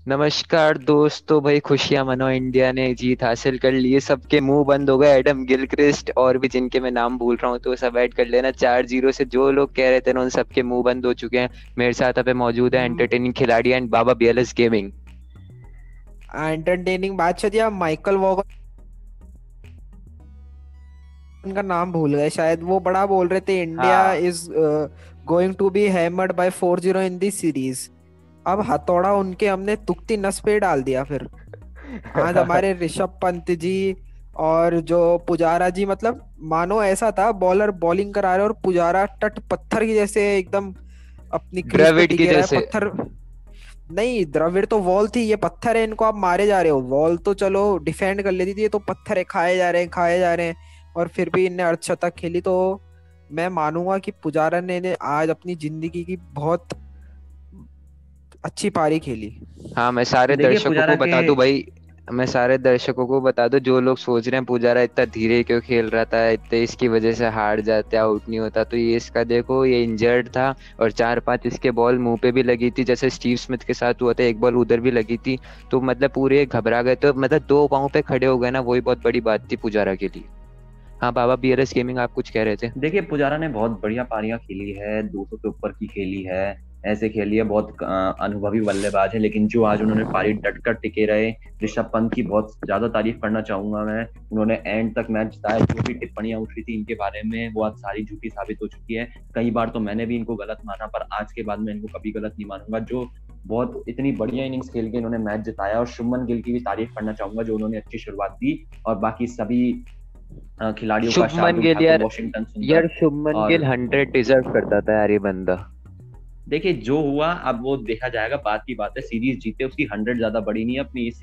नमस्कार दोस्तों, भाई खुशियां मनाओ, इंडिया ने जीत हासिल कर ली है। सबके मुंह बंद हो गए। एडम गिलक्रिस्ट और भी जिनके मैं नाम भूल रहा हूँ तो सब ऐड कर लेना। 4-0 से जो लोग कह रहे थे ना उन सबके मुंह बंद हो चुके हैं। मेरे साथ यहाँ पे मौजूद है एंटरटेनिंग खिलाड़ी and Baba BLS gaming. Entertaining बात चलिए। आप माइकल वॉगन का नाम भूल गए शायद। वो बड़ा बोल रहे थे इंडिया हाँ। Is going to be hammered by 4-0 in the series. अब हथौड़ा उनके हमने तुक्ती नस पे डाल दिया फिर। आज हमारे ऋषभ पंत जी और जो पुजारा जी, मतलब मानो ऐसा था बॉलर बॉलिंग करा रहे और पुजारा टट पत्थर की जैसे एकदम अपनी क्रीज पे द्रविड़ की टिके रहा है। जैसे। पत्थर नहीं, द्रविड़ तो वॉल थी, ये पत्थर है। इनको आप मारे जा रहे हो। वॉल तो चलो डिफेंड कर लेती थी, ये तो पत्थर है, खाए जा रहे हैं, खाए जा रहे हैं। और फिर भी इनने अर्धशतक खेली। तो मैं मानूंगा कि पुजारा ने आज अपनी जिंदगी की बहुत अच्छी पारी खेली। हाँ, मैं सारे देखिए दर्शकों पुजारा को के। बता दूं भाई। मैं सारे दर्शकों को बता दूं, जो लोग सोच रहे हैं पुजारा इतना धीरे क्यों खेल रहा था, इतने इसकी वजह से हार जाते, आउट नहीं होता, तो ये इसका देखो, ये इंजर्ड था। और 4-5 इसके बॉल मुंह पे भी लगी थी, जैसे स्टीव स्मिथ के साथ हुआ था, एक बॉल उधर भी लगी थी। तो मतलब पूरे घबरा गए, तो मतलब दो पाँव पे खड़े हो गए ना, वही बहुत बड़ी बात थी पुजारा के लिए। हाँ बाबा बीआरएस गेमिंग, आप कुछ कह रहे थे। देखिए पुजारा ने बहुत बढ़िया पारियां खेली है, 200 के ऊपर की खेली है। ऐसे खेली है, बहुत अनुभवी बल्लेबाज है, लेकिन जो आज उन्होंने पारी डट कर टिके रहे। ऋषभ पंत की बहुत ज्यादा तारीफ करना चाहूंगा मैं। उन्होंने एंड तक मैच जिताया। जो भी टिप्पणियां उठ रही थी इनके बारे में वो आज सारी झूठी साबित हो चुकी है। कई बार तो मैंने भी इनको गलत माना, पर आज के बाद मैं इनको कभी गलत नहीं मानूंगा। जो बहुत इतनी बढ़िया इनिंग्स खेल के इन्होंने मैच जिताया। और शुभमन गिल की भी तारीफ करना चाहूंगा, जो उन्होंने अच्छी शुरुआत दी। और बाकी सभी खिलाड़ियों का, शुभमन शार्दुल गिल ठाकुर, यार। वॉशिंगटन यार सुंदर। शुभमन और गिल 100 डिजर्व करता था यार, ये बंदा। देखिए जो हुआ अब वो देखा जाएगा, बात की बात है। सीरीज जीते, उसकी 100 ज्यादा बड़ी नहीं है अपनी इस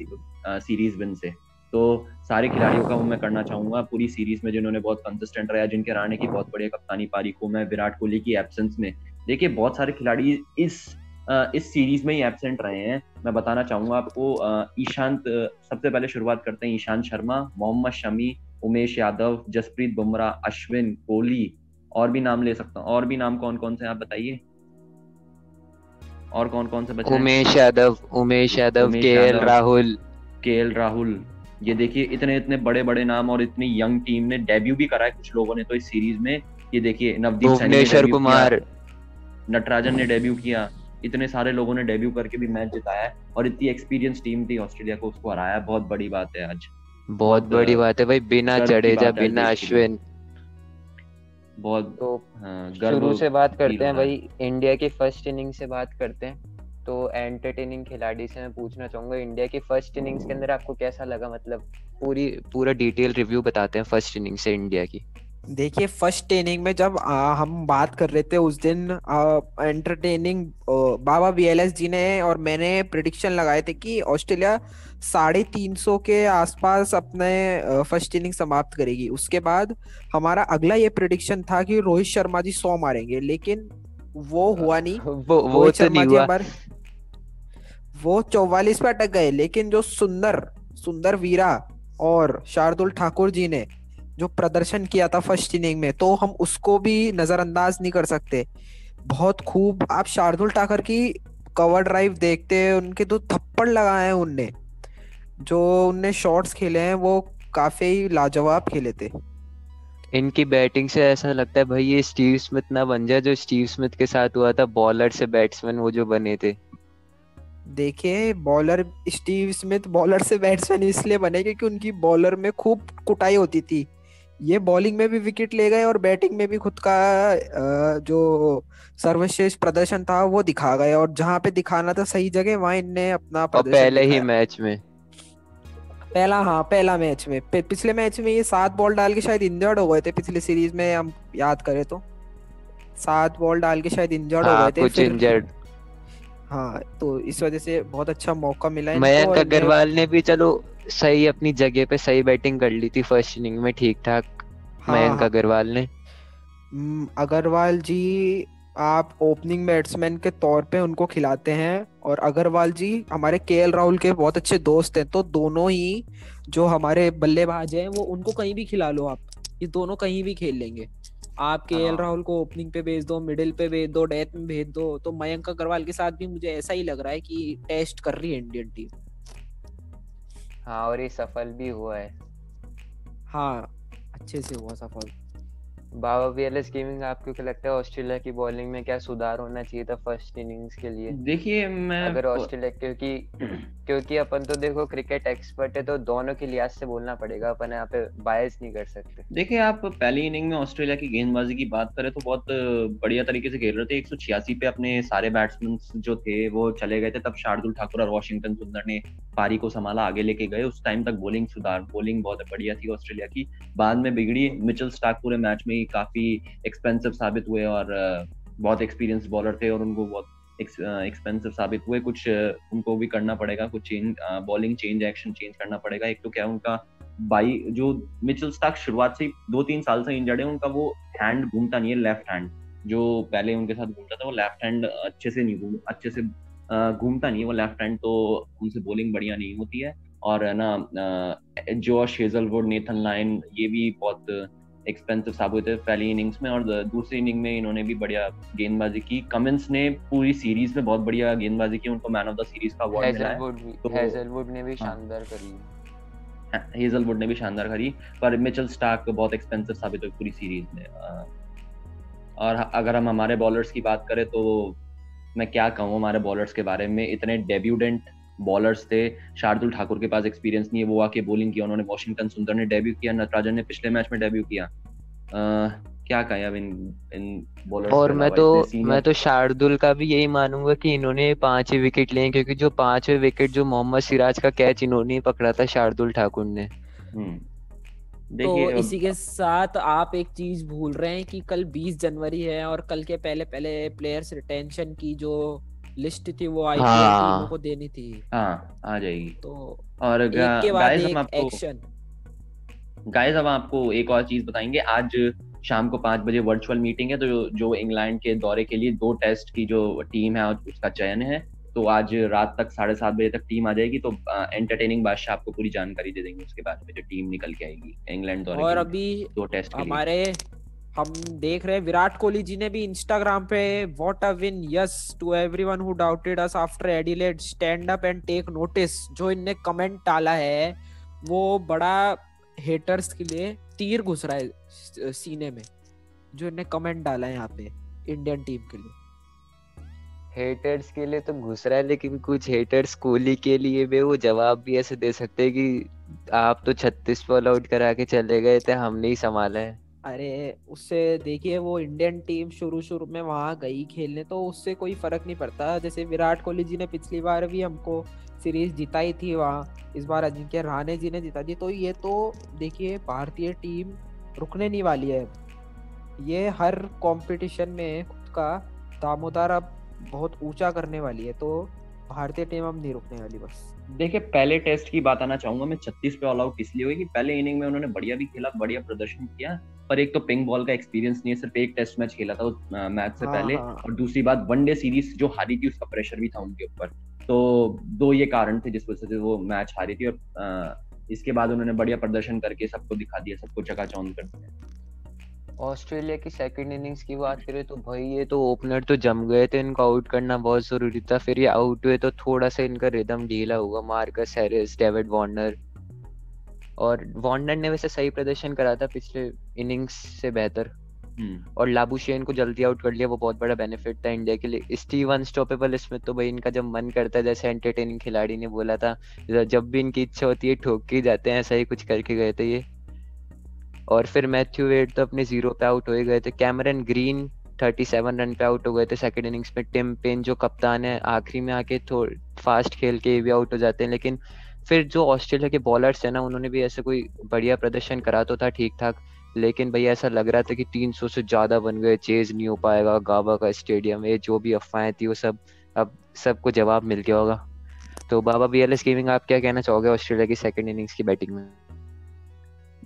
सीरीज विन से। तो सारे खिलाड़ियों का मैं करना चाहूंगा पूरी सीरीज में, जिन्होंने बहुत कंसिस्टेंट रहा। जिनके राणे की बहुत बढ़िया कप्तानी पारी को मैं, विराट कोहली की एब्सेंस में। देखिए बहुत सारे खिलाड़ी इस सीरीज में ही एब्सेंट रहे हैं। मैं बताना चाहूंगा आपको। ईशांत, सबसे पहले शुरुआत करते हैं। ईशांत शर्मा, मोहम्मद शमी, उमेश यादव, जसप्रीत बुमराह, अश्विन, कोहली। और भी नाम ले सकता हूँ। और भी नाम कौन कौन से आप बताइए। और कौन कौन से बच रहे हैं। उमेश यादव, उमेश केएल यादव, राहुल। केएल राहुल। ये देखिए इतने इतने बड़े बड़े नाम, और इतनी यंग टीम ने डेब्यू भी करा है कुछ लोगों ने तो इस सीरीज में। ये देखिए नवदीप सैनी ने भुवनेश्वर डेब्यू किया, कुमार। नटराजन ने डेब्यू किया। इतने सारे लोगों ने डेब्यू करके भी मैच जिताया है। और इतनी एक्सपीरियंस टीम थी ऑस्ट्रेलिया को, उसको हराया। बहुत बड़ी बात है आज। बहुत बहुत बड़ी बात है भाई, बिना गर्व की जडेजा बात है आज बिना देश के लिए। अश्विन। बहुत तो गर्व शुरू से बात फील करते हो हैं रहा है। भाई। इंडिया की फर्स्ट इनिंग से बात करते हैं। तो एंटरटेनिंग खिलाड़ी से मैं पूछना चाहूंगा, इंडिया की फर्स्ट इनिंग्स के अंदर आपको कैसा लगा, मतलब पूरा डिटेल रिव्यू बताते हैं फर्स्ट इनिंग से इंडिया की। देखिए फर्स्ट इनिंग में जब हम बात कर रहे थे उस दिन, एंटरटेनिंग बाबा बीएलएस जी ने और मैंने प्रिडिक्शन लगाए थे कि ऑस्ट्रेलिया 350 के आसपास अपने फर्स्ट इनिंग समाप्त करेगी। उसके बाद हमारा अगला ये प्रिडिक्शन था कि रोहित शर्मा जी 100 मारेंगे, लेकिन वो हुआ नहीं। वो रोहित तो नहीं शर्मा जी हुआ। हमारे वो 44 पे अटक गए। लेकिन जो सुंदर सुंदर वीरा और शार्दुल ठाकुर जी ने जो प्रदर्शन किया था फर्स्ट इनिंग में, तो हम उसको भी नजरअंदाज नहीं कर सकते। बहुत खूब। आप शार्दुल ठाकुर की कवर ड्राइव देखते हैं, उनके दो थप्पड़ लगाए हैं उनने, जो उनने शॉट्स खेले हैं वो काफी लाजवाब खेले थे। इनकी बैटिंग से ऐसा लगता है भाई ये स्टीव स्मिथ ना बन जाए, जो स्टीव स्मिथ के साथ हुआ था, बॉलर से बैट्समैन वो जो बने थे। देखिए बॉलर स्टीव स्मिथ बॉलर से बैट्समैन इसलिए बने क्योंकि उनकी बॉलर में खूब कुटाई होती थी। ये बॉलिंग में भी विकेट ले गए और बैटिंग में भी खुद का जो सर्वश्रेष्ठ प्रदर्शन था वो दिखा गए। और जहां पे दिखाना था सही जगह, वहां इनने अपना और प्रदर्शन पहले ही दिखाया। मैच में। पहला, हाँ पहला मैच में, पिछले मैच में ये 7 बॉल डाल के शायद इंजर्ड हो गए थे। पिछले सीरीज में हम याद करें तो 7 बॉल डाल के शायद इंजर्ड हो हाँ, गए थे कुछ फिर। इंजर्ड। हाँ, तो इस वजह से बहुत अच्छा मौका मिला इनको मयंक और इन्हें। अग्रवाल ने भी चलो सही अपनी जगह पे सही बैटिंग कर ली थी फर्स्ट इनिंग में, ठीक ठाक। हाँ मयंक हाँ। अग्रवाल ने। अग्रवाल जी, आप ओपनिंग बैट्समैन के तौर पे उनको खिलाते हैं। और अग्रवाल जी हमारे केएल राहुल के बहुत अच्छे दोस्त हैं, तो दोनों ही जो हमारे बल्लेबाज हैं वो उनको कहीं भी खिला लो आप, ये दोनों कहीं भी खेल लेंगे। आप केएल हाँ राहुल को ओपनिंग पे भेज दो, मिडिल पे भेज दो, डेथ में भेज दो, तो मयंक अग्रवाल के साथ भी मुझे ऐसा ही लग रहा है कि टेस्ट कर रही है इंडियन टीम। हाँ, और ये सफल भी हुआ है। हाँ, अच्छे से हुआ सफल। बाबा वीएलएस गेमिंग, आपको क्या लगता है ऑस्ट्रेलिया की बॉलिंग में क्या सुधार होना चाहिए था फर्स्ट इनिंग्स के लिए? देखिए मैं अगर ऑस्ट्रेलिया, क्योंकि क्योंकि अपन तो देखो क्रिकेट एक्सपर्ट है, तो दोनों के लिहाज से बोलना पड़ेगा, अपन यहाँ पे बायस नहीं कर सकते। देखिए आप पहली इनिंग में ऑस्ट्रेलिया की गेंदबाजी की बात करें तो बहुत बढ़िया तरीके से खेल रहे थे। 186 पे अपने सारे बैट्समैन जो थे वो चले गए थे, तब शार्दुल ठाकुर और वॉशिंगटन सुंदर ने पारी को संभाला, आगे लेके गए। उस टाइम तक बोलिंग बहुत बढ़िया थी ऑस्ट्रेलिया की। बाद में बिगड़ी। मिचेल स्टार्क पूरे मैच में ही काफी एक्सपेंसिव साबित हुए और बहुत एक्सपीरियंस बॉलर थे और उनको बहुत एक्सपेंसिव साबित हुए। कुछ उनको भी करना पड़ेगा, कुछ change, bowling change, action change करना पड़ेगा। एक तो क्या उनका जो मिचेल स्टार्क शुरुआत से 2-3 साल से इंजर्ड है, उनका वो हैंड घूमता नहीं है, लेफ्ट हैंड जो पहले उनके साथ घूमता था वो लेफ्ट हैंड अच्छे से घूमता नहीं है वो लेफ्ट हैंड, तो उनसे बॉलिंग बढ़िया नहीं होती है। और है ना जॉश हेजलवुड, नेथन लायन, ये भी बहुत एक्सपेंसिव साबित हुए पहली इनिंग्स में। और दूसरी इनिंग में इन्होंने भी बढ़िया गेंदबाजी की। कमिंस ने पूरी सीरीज में बहुत बढ़िया गेंदबाजी की, उनको मैन ऑफ द सीरीज का अवार्ड मिला है। हेजलवुड ने भी शानदार करी। हेजलवुड ने भी शानदार करी, पर मिचेल स्टार्क बहुत एक्सपेंसिव साबित हुई पूरी सीरीज में। और अगर हम हमारे बॉलर्स की बात करें तो मैं क्या कहूँ हमारे बॉलर्स के बारे में, इतने डेब्यूडेंट बॉलर्स थे। शार्दुल ठाकुर के पास एक्सपीरियंस नहीं है, वो आके बॉलिंग किया उन्होंने। वॉशिंगटन सुंदर ने डेब्यू किया, नटराजन ने पिछले मैच में डेब्यू किया। क्या कहें अब इन बॉलर्स और के अलावा, मैं तो शार्दुल का भी यही मानूंगा कि इन्होंने 5 विकेट लिए, क्योंकि जो 5वें विकेट जो मोहम्मद सिराज का कैच इन्होंने ही पकड़ा था, शार्दुल ठाकुर ने। तो देखिए इसी के साथ आप एक चीज भूल रहे हैं कि कल 20 जनवरी है और कल के पहले प्लेयर्स रिटेंशन की जो लिस्ट थी वो आईपीएल टीमों को देनी थी। हाँ, आ जाएगी। तो और एक के बाद गाइस एक हम आपको एक्शन। गाइस हम आपको एक और चीज बताएंगे। आज शाम को 5 बजे वर्चुअल मीटिंग है, तो जो इंग्लैंड के दौरे के लिए 2 टेस्ट की जो टीम है उसका चयन है। तो आज रात तक 7:30 बजे तक टीम आ जाएगी, तो एंटरटेनिंग बादशाह आपको पूरी जानकारी दे देंगे उसके बारे में, जो टीम निकल के आएगी इंग्लैंड दौरे और के अभी 2 टेस्ट के लिए। हमारे हम देख रहे हैं विराट कोहली जी ने भी इंस्टाग्राम पे what a win, yes to everyone who doubted us after Adelaide, stand up and take notice, जो इनने कमेंट डाला है वो बड़ा हेटर्स के लिए तीर घुस रहा है सीने में। जो इनने कमेंट डाला है यहाँ पे इंडियन टीम के लिए, हेटर्स के लिए तो घुस रहा है, लेकिन कुछ हेटर्स कोहली के लिए भी वो जवाब भी ऐसे दे सकते हैं कि आप तो 36 ऑल आउट करा के चले गए थे, हमने ही संभाला है। अरे उससे देखिए वो इंडियन टीम शुरू में वहां गई खेलने, तो उससे कोई फर्क नहीं पड़ता। जैसे विराट कोहली जी ने पिछली बार भी हमको सीरीज जिताई थी वहां, इस बार अजिंक्य रहाणे जी ने जिता दी। तो ये तो देखिए भारतीय टीम रुकने नहीं वाली है। ये हर कंपटीशन में खुद का दामोदर अब बहुत ऊंचा करने वाली है, तो भारतीय टीम अब नहीं रुकने वाली। बस देखिए पहले टेस्ट की बात आना चाहूंगा मैं। 36 पे ऑल आउट इसलिए हुई कि पहले इनिंग में उन्होंने बढ़िया भी खेला, बढ़िया प्रदर्शन किया, पर एक तो पिंक बॉल का एक्सपीरियंस नहीं है, सिर्फ एक टेस्ट मैच खेला था उस मैच से पहले। और दूसरी बात वनडे सीरीज जो हारी थी उसका प्रेशर भी था उनके ऊपर। तो 2 ये कारण थे जिस वजह से वो मैच हारी थी। और इसके बाद उन्होंने बढ़िया प्रदर्शन करके सबको दिखा दिया, सबको चकाचौंध कर दिया। ऑस्ट्रेलिया की सेकंड इनिंग्स की बात करें तो भाई ये तो ओपनर तो जम गए थे, इनको आउट करना बहुत जरूरी था। फिर ये आउट हुए तो थोड़ा सा इनका रिदम ढीला हुआ। मार्कस हैरिस, डेविड वार्नर, और वार्नर ने वैसे सही प्रदर्शन करा था पिछले इनिंग्स से बेहतर। और लाबुशेन को जल्दी आउट कर लिया, वो बहुत बड़ा बेनिफिट था इंडिया के लिए। स्टीव अनस्टॉपेबल इसमें तो भाई इनका जब मन करता है, जैसे एंटरटेनिंग खिलाड़ी ने बोला था, जब भी इनकी इच्छा होती है ठोक के जाते हैं, ऐसा ही कुछ करके गए थे ये। और फिर मैथ्यू वेड तो अपने 0 पे आउट हो ही गए थे। कैमरन ग्रीन 37 रन पे आउट हो गए थे सेकंड इनिंग्स में। टिम पेन जो कप्तान है आखिरी में आके थोड़ा फास्ट खेल के भी आउट हो जाते हैं। लेकिन फिर जो ऑस्ट्रेलिया के बॉलर्स है ना, उन्होंने भी ऐसे कोई बढ़िया प्रदर्शन करा तो था ठीक ठाक, लेकिन भैया ऐसा लग रहा था कि 300 से ज्यादा बन गए, चेज नहीं हो पाएगा गाबा का स्टेडियम। ये जो भी अफवाहें थी वो सब अब सबको जवाब मिल गया होगा। तो बाबा वीएलएस गेमिंग, आप क्या कहना चाहोगे ऑस्ट्रेलिया की सेकंड इनिंग्स की बैटिंग में?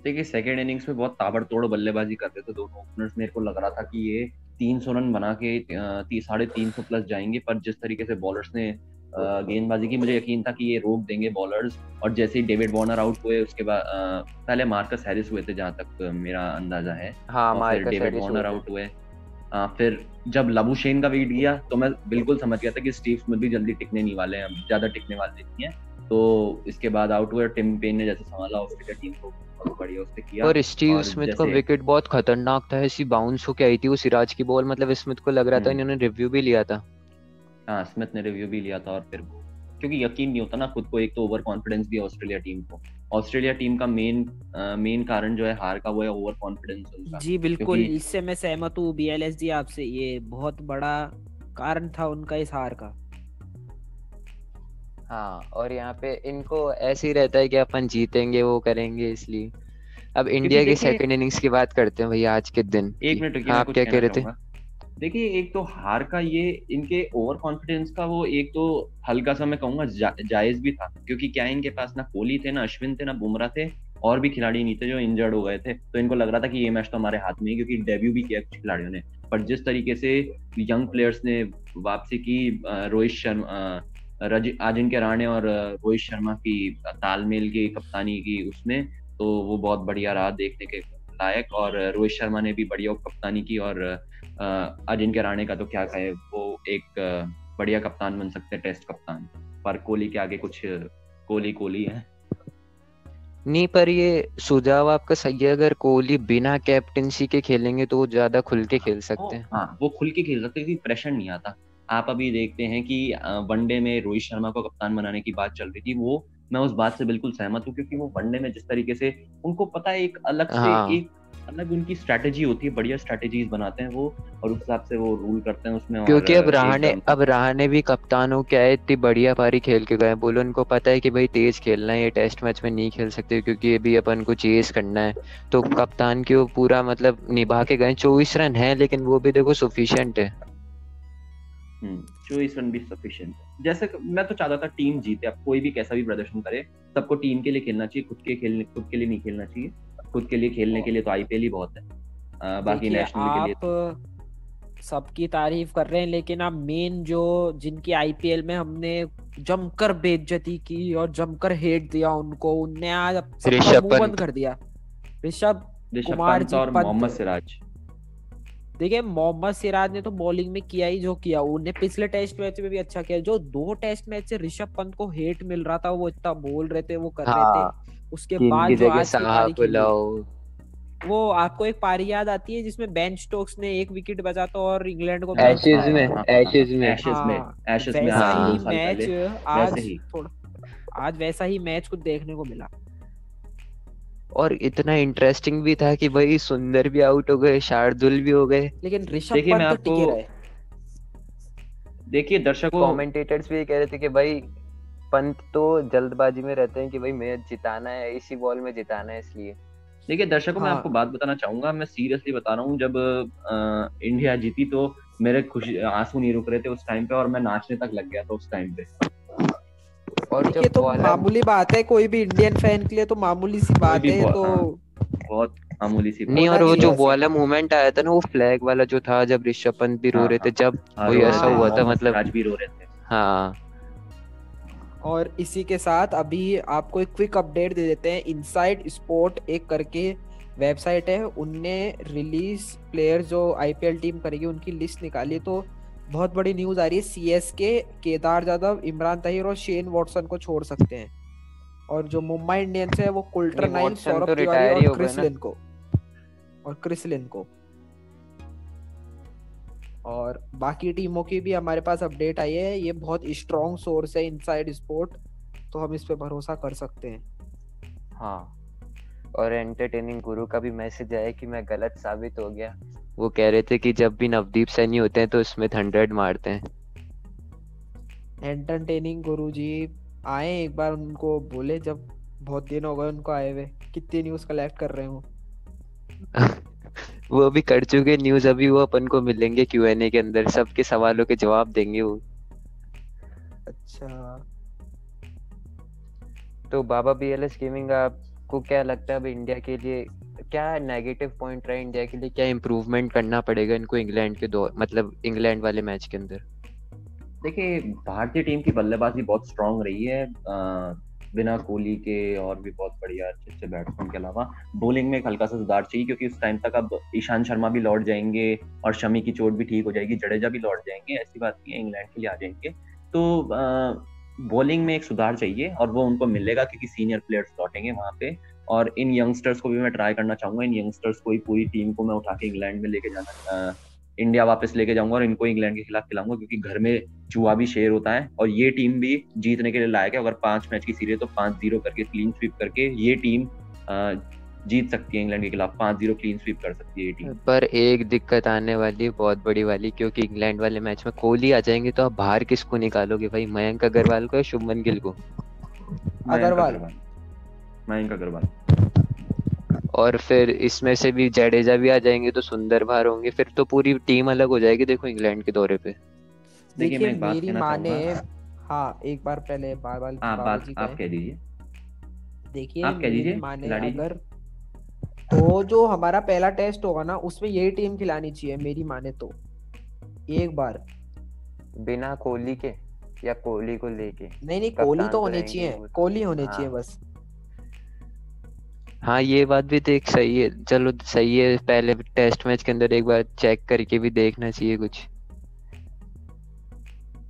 देखिए सेकेंड इनिंग्स में बहुत ताबड़तोड़ बल्लेबाजी कर रहे थे दोनों ओपनर्स। मेरे को लग रहा था कि ये 300 रन बना के 350 प्लस जाएंगे, पर जिस तरीके से बॉलर्स ने गेंदबाजी की मुझे यकीन था कि ये रोक देंगे बॉलर्स। और जैसे ही डेविड वार्नर आउट हुए उसके बाद पहले मार्कस हैरिस हुए थे जहां तक मेरा अंदाजा है, हाँ, और फिर मार्कस डेविड हैरिस हुए वार्नर थे। आउट हुए। फिर जब लबुशेन का विकेट गया तो मैं बिल्कुल समझ गया था कि स्टीव स्मिथ भी जल्दी टिकने नहीं वाले हैं, ज्यादा टिकने वाले नहीं है। तो इसके बाद आउट हुए, टिम पेन ने जैसे संभाला ऑस्ट्रेलिया टीम को, बहुत बढ़िया उसने किया। और स्टीव और स्मिथ का जैसे विकेट बहुत खतरनाक था, ऐसी बाउंस होके आई थी वो सिराज की बॉल, मतलब स्मिथ को लग रहा था इन्होंने रिव्यू भी लिया था। हाँ, स्मिथ ने रिव्यू भी लिया था। और फिर क्योंकि यकीन नहीं होता ना खुद को, एक तो ओवर कॉन्फिडेंस भी है ऑस्ट्रेलिया टीम को। ऑस्ट्रेलिया टीम का मेन कारण जो है हार का, वो है ओवर कॉन्फिडेंस उनका। जी बिल्कुल, क्योंकि इससे मैं सहमत हूँ BLSD आपसे, ये बहुत बड़ा कारण था उनका इस हार का। हाँ, और यहाँ पे इनको ऐसे ही रहता है कि अपन जीतेंगे वो करेंगे, इसलिए। अब क्योंकि इंडिया की देखिए, सेकंड इनिंग्स की बात करते हैं भैया आज के दिन एक की। मिनट रुकिए, हाँ, मैं आप कुछ क्या कह कहना रहे थे? चाहूंगा। देखिए, एक तो हार का ये इनके ओवर कॉन्फिडेंस का वो एक तो हल्का सा मैं कहूंगा जायज भी था। क्योंकि क्या है, इनके पास ना कोहली थे, ना अश्विन थे, ना बुमराह थे, और भी खिलाड़ी नहीं थे जो इंजर्ड हो गए थे। तो इनको लग रहा था कि ये मैच तो हमारे हाथ में है, क्योंकि डेब्यू भी किया कुछ खिलाड़ियों ने। पर जिस तरीके से यंग प्लेयर्स ने वापसी की, रोहित शर्मा, अजिंक्य रहाणे और रोहित शर्मा की तालमेल की कप्तानी की उसमें, तो वो बहुत बढ़िया रहा देखने के लायक। और रोहित शर्मा ने भी बढ़िया कप्तानी की। और अजिंक्य रहाणे का तो क्या कहे, वो एक बढ़िया कप्तान बन सकते हैं, टेस्ट कप्तान। पर कोहली के आगे कुछ कोहली कोहली है। नहीं, पर ये सुझाव आपका सही है, अगर कोहली बिना कैप्टेंसी के खेलेंगे तो वो ज्यादा खुल के खेल सकते हैं। हाँ, वो खुल के खेल सकते हैं क्योंकि प्रेशर नहीं आता। आप अभी देखते हैं कि वनडे में रोहित शर्मा को कप्तान बनाने की बात चल रही थी, वो मैं उस बात से बिल्कुल सहमत हूँ। क्योंकि वो वनडे में जिस तरीके से उनको पता है, हाँ, एक अलग उनकी स्ट्रैटेजी होती है, बढ़िया स्ट्रैटेजीज बनाते हैं वो, और उस हिसाब से वो रूल करते हैं उसमें। और क्योंकि एकदम अब रहाणे भी कप्तान हो क्या है, इतनी बढ़िया पारी खेल के गए, बोलो उनको पता है कि भाई तेज खेलना है, ये टेस्ट मैच में नहीं खेल सकते क्योंकि ये भी अपन को चेस करना है। तो कप्तान की वो पूरा मतलब निभा के गए, 24 रन है लेकिन वो भी देखो सफिशिएंट है। 24 रन भी सफिशिएंट है। जैसे मैं तो चाहता था टीम जीते, अब कोई भी कैसा भी प्रदर्शन करे, सबको टीम के लिए खेलना चाहिए, खुद के लिए नहीं खेलना चाहिए। खुद के लिए खेलने के लिए तो आईपीएल ही बहुत है, बाकी देखिए, नेशनल के लिए आप सबकी तारीफ कर रहे हैं, लेकिन आप मेन जो जिनकी IPL में हमने जमकर बेइज्जती की और जमकर हेट दिया उनको, उनने आज सबका ऋषभ मुंह बंद पंत। कर दिया। ऋषभ ऋषभ कुमार पंत जी और पंत। मोहम्मद सिराज। देखिए, मोहम्मद सिराज ने तो बॉलिंग में किया ही जो किया, उन्हें पिछले टेस्ट मैच में भी अच्छा किया। जो 2 टेस्ट मैच से ऋषभ पंत को हेट मिल रहा था, वो इतना बोल रहे थे, वो कर रहे थे, हाँ, उसके कि बाद इनकी जो जगह आज की साहा पारी को खेली, लाओ। वो आपको एक पारी याद आती है जिसमें बेन स्टोक्स ने 1 विकेट बचा था और इंग्लैंड को मैच एशेज जिताया में, था? एशेज में। हाँ, एशेज में, वैसा हाँ, ही 2 साल मैच पहले वैसे आज ही। थोड़ा आज वैसा ही मैच कुछ देखने को मिला। और इतना इंटरेस्टिंग भी था कि भाई सुंदर भी आउट हो गए, शार्दुल भी हो गए। लेकिन ऋषभ देखिए, मैं पंत तो आपको टिके रहे। देखिए दर्शकों, कमेंटेटर्स भी ये कह रहे थे कि भाई पंत तो जल्दबाजी में रहते हैं कि भाई मैच जिताना है, इसी बॉल में जिताना है, इसलिए। देखिए दर्शकों, मैं आपको हाँ, बात बताना चाहूंगा, मैं सीरियसली बता रहा हूँ। जब इंडिया जीती तो मेरे खुशी आंसू नहीं रुक रहे थे उस टाइम पे, और मैं नाचने तक लग गया था उस टाइम पे। और देखिए, जब तो वाला मामूली बात है, कोई भी इंडियन फैन के लिए तो मामूली सी कोई बात भी है, तो बहुत मामूली सी नहीं, बात और होना है वो चाहिए कि जो ऐसा। वाला मूवमेंट आया था ना, वो फ्लैग वाला जो था, जब ऋषभ पंत भी रो हाँ, रहे थे, हाँ, जब हाँ, कोई रो रहे ऐसा थे, हुआ था हाँ, मोहम्मद मतलब। सिराज भी रो रहे थे। हाँ, और इसी के साथ अभी आपको एक क्विक अपडेट दे देते हैं। इनसाइड स्पोर्ट एक करके वेबसाइट है, उनने रिलीज प्लेयर जो IPL टीम करेगी उनकी लिस्ट निकाली। तो बहुत बड़ी न्यूज आ रही है, CSK केदार जाधव, इमरान ताहिर और शेन वॉटसन को छोड़ सकते हैं। और जो मुंबई इंडियंस है वो कुल्टर नहीं, नाइन, वॉटसन तो सौरभ तिवारी रिटायर ही और हो गए ना। क्रिस लिन को। और बाकी टीमों की भी हमारे पास अपडेट आई है। ये बहुत स्ट्रॉन्ग सोर्स है इनसाइड स्पोर्ट, तो हम इस पे भरोसा कर सकते हैं। हाँ, और एंटरटेनिंग गुरु का भी मैसेज आया कि मैं गलत साबित हो गया। वो कह रहे थे कि जब भी नवदीप सैनी होते हैं तो स्मिथ 100 मारते हैं। एंटरटेनिंग गुरुजी आए एक बार, उनको बोले, जब बहुत दिन हो गए उनको आए हुए, कितनी न्यूज कलेक्ट कर रहे हो। वो भी कर चुके न्यूज, अभी वो अपन को मिलेंगे Q&A के अंदर, सबके सवालों के जवाब देंगे वो। अच्छा, तो बाबा BLS गेमिंग, आपको क्या लगता है अब इंडिया के लिए क्या नेगेटिव पॉइंट रहा है, इंडिया के लिए क्या इम्प्रूवमेंट करना पड़ेगा इनको इंग्लैंड के दो मतलब इंग्लैंड वाले मैच के अंदर? देखिए भारतीय टीम की बल्लेबाजी बहुत स्ट्रांग रही है, बिना कोहली के और भी बहुत बढ़िया अच्छे अच्छे बैट्समैन के अलावा बॉलिंग में एक हल्का सा सुधार चाहिए, क्योंकि उस टाइम तक अब ईशांत शर्मा भी लौट जाएंगे और शमी की चोट भी ठीक हो जाएगी, जडेजा भी लौट जाएंगे, ऐसी बात नहीं है, इंग्लैंड के लिए आ जाएंगे। तो बॉलिंग में एक सुधार चाहिए और वो उनको मिलेगा, क्योंकि सीनियर प्लेयर्स लौटेंगे वहां पे। और इन यंगस्टर्स को भी मैं ट्राई करना चाहूंगा, इन यंगस्टर्स को ही पूरी टीम को मैं उठा के इंग्लैंड में लेके जाना, इंडिया वापस लेके जाऊंगा और इनको इंग्लैंड के खिलाफ खिलाऊंगा, क्योंकि घर में चूहा भी शेर होता है और ये टीम भी जीतने के लिए लायक है। अगर 5 मैच की सीरीज तो 5-0 करके क्लीन स्वीप करके ये टीम जीत सकती है, इंग्लैंड के खिलाफ 5-0 क्लीन स्वीप कर सकती है ये टीम। पर एक दिक्कत आने वाली है बहुत बड़ी वाली, क्योंकि इंग्लैंड वाले मैच में कोहली आ जाएंगे तो आप बाहर किसको निकालोगे भाई, मयंक अग्रवाल को या शुभमन गिल को? मयंक अग्रवाल। अग्रवाल। मयंक अग्रवाल। और फिर इसमें से भी जडेजा भी आ जाएंगे तो सुंदर बाहर होंगे, फिर तो पूरी टीम अलग हो जाएगी देखो इंग्लैंड के दौरे पे। देखिए देखिए मैं एक बात मेरी कहना माँ ने, चाहूंगा। हाँ एक बार पहले बाबा आप बाबा बात जी आप कहें। कह दीजिए। देखिए आप कह मेरी दीजिए माँ ने, खिलाड़ी जी। अगर तो जो हमारा पहला टेस्ट होगा ना उसमें यही टीम खिलानी चाहिए मेरी माँ ने तो, एक बार। बिना कोहली के या कोहली को लेके? नहीं नहीं, कोहली कप्तान तो तो होने रहेंगे चाहिए, वो तो। कोहली होने हाँ चाहिए बस। हाँ, ये बात भी देख सही है, चलो सही है, पहले टेस्ट मैच के अंदर एक बार चेक करके भी देखना चाहिए कुछ।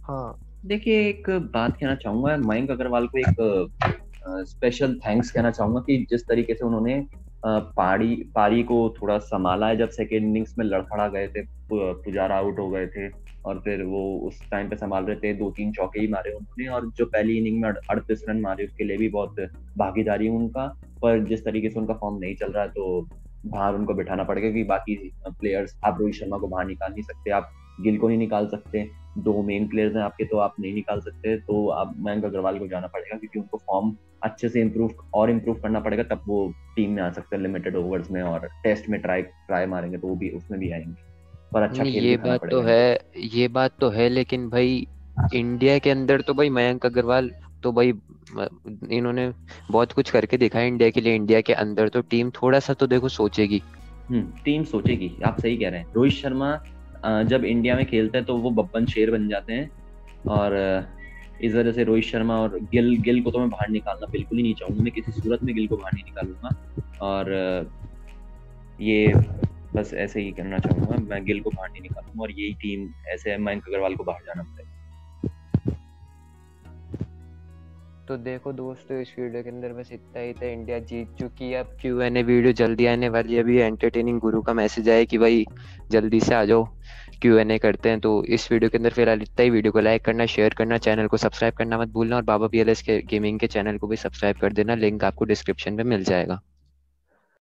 हाँ देखिए एक बात कहना चाहूंगा, मयंक अग्रवाल को एक स्पेशल थैंक्स कहना चाहूंगा कि जिस तरीके से उन्होंने पारी पारी को थोड़ा संभाला है। जब सेकेंड इनिंग्स में लड़खड़ा गए थे, पुजारा आउट हो गए थे और फिर वो उस टाइम पे संभाल रहे थे, 2-3 चौके ही मारे उन्होंने, और जो पहली इनिंग में 38 रन मारे उसके लिए भी बहुत भागीदारी है उनका। पर जिस तरीके से उनका फॉर्म नहीं चल रहा है तो बाहर उनको बिठाना पड़ेगा, क्योंकि बाकी प्लेयर्स, आप रोहित शर्मा को बाहर निकाल नहीं सकते, आप गिल को नहीं निकाल सकते, दो मेन प्लेयर्स हैं आपके तो आप नहीं निकाल सकते, तो आप मयंक अग्रवाल को जाना पड़ेगा, क्योंकि उनको फॉर्म अच्छे से इम्प्रूव करना पड़ेगा, तब वो टीम में आ सकते हैं लिमिटेड ओवर्स में, और टेस्ट में ट्राई मारेंगे तो वो भी उसमें भी आएंगे, पर अच्छा नहीं खेल ये दिखाना बात तो पड़ेगा है, इनको। ये बात तो है, लेकिन भाई इंडिया के अंदर तो भाई मयंक अग्रवाल तो भाई इन्होंने बहुत कुछ करके दिखाया इंडिया के लिए, इंडिया के अंदर तो टीम थोड़ा सा तो देखो सोचेगी। टीम सोचेगी, आप सही कह रहे हैं। रोहित शर्मा जब इंडिया में खेलते हैं तो वो बब्बन शेर बन जाते हैं, और इस वजह से रोहित शर्मा और गिल को तो मैं बाहर निकालना बिल्कुल ही नहीं चाहूंगा, मैं किसी सूरत में गिल को बाहर नहीं निकालूंगा, और ये बस ऐसे ही करना चाहूंगा, मैं गिल को बाहर नहीं निकालूंगा, और यही टीम ऐसे है, मयंक अग्रवाल को बाहर जाना पड़ेगा। तो देखो दोस्तों, इस वीडियो के अंदर बस इतना ही था, इंडिया जीत चुकी है। अब Q&A वीडियो जल्दी आने वाली है, अभी एंटरटेनिंग गुरु का मैसेज आया कि भाई जल्दी से आ जाओ Q&A करते हैं। तो इस वीडियो के अंदर फिलहाल इतना ही, वीडियो को लाइक करना, शेयर करना, चैनल को सब्सक्राइब करना मत भूलना, और बाबा PLS के गेमिंग के चैनल को भी सब्सक्राइब कर देना, लिंक आपको डिस्क्रिप्शन में मिल जाएगा।